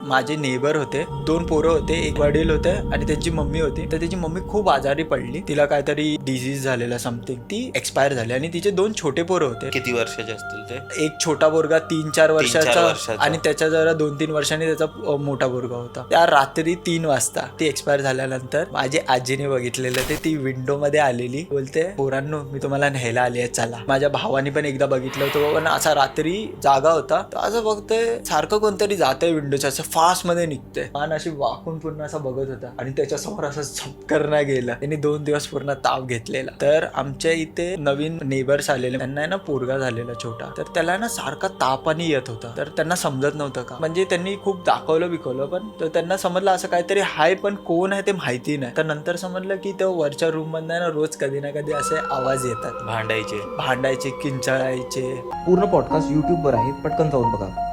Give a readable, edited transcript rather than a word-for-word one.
माझे नेबर होते, 2 पोरं होते, एक वडील होते आणि त्यांची मम्मी होती. तर त्याची मम्मी खूप आजारी पडली, तिला काहीतरी डिझीज झालेला समथिंग, ती एक्सपायर झाली आणि तिचे 2 छोटे पोरं होते. किती वर्षाचे असतील ते? एक छोटा पोरगा 3-4 वर्षाचा वर्षाचा. आणि त्याच्या जरा 2-3 वर्षांनी त्याचा मोठा पोरगा होता. त्या रात्री 3 वाजता ती एक्सपायर झाल्यानंतर माझी आजीने बघितलेलं ते, ती विंडो मध्ये आलेली, बोलते पोरांनो मी तुम्हाला न्यायला आली आहे चला. माझ्या भावाने पण एकदा बघितलं होतं, पण असा रात्री जागा होता, तर असं बघतोय सारखं कोणतरी जातंय विंडोच्या, असं फास्ट मध्ये निघतंय. मान अशी वाकून पूर्ण असा बघत होता आणि त्याच्यासमोर असं झपकर नाही गेलं. त्यांनी 2 दिवस पूर्ण ताप घेतलेला. तर आमच्या इथे नवीन नेबर्स आलेले, त्यांना ना पोरगा झालेला छोटा, तर त्याला ना सारखा तापाने येत होता. तर त्यांना समजत नव्हतं का, म्हणजे त्यांनी खूप दाखवलं बिकवलं, पण त्यांना समजलं असं काहीतरी हाय, पण कोण आहे ते माहिती नाही. तर नंतर समजलं की तो वरच्या रूम मधनं ना रोज कधी ना कधी असे आवाज येतात, भांडायचे, किंचाळायचे. पूर्ण पॉडकास्ट यूट्यूबवर आहे, पटकन जाऊन बघा.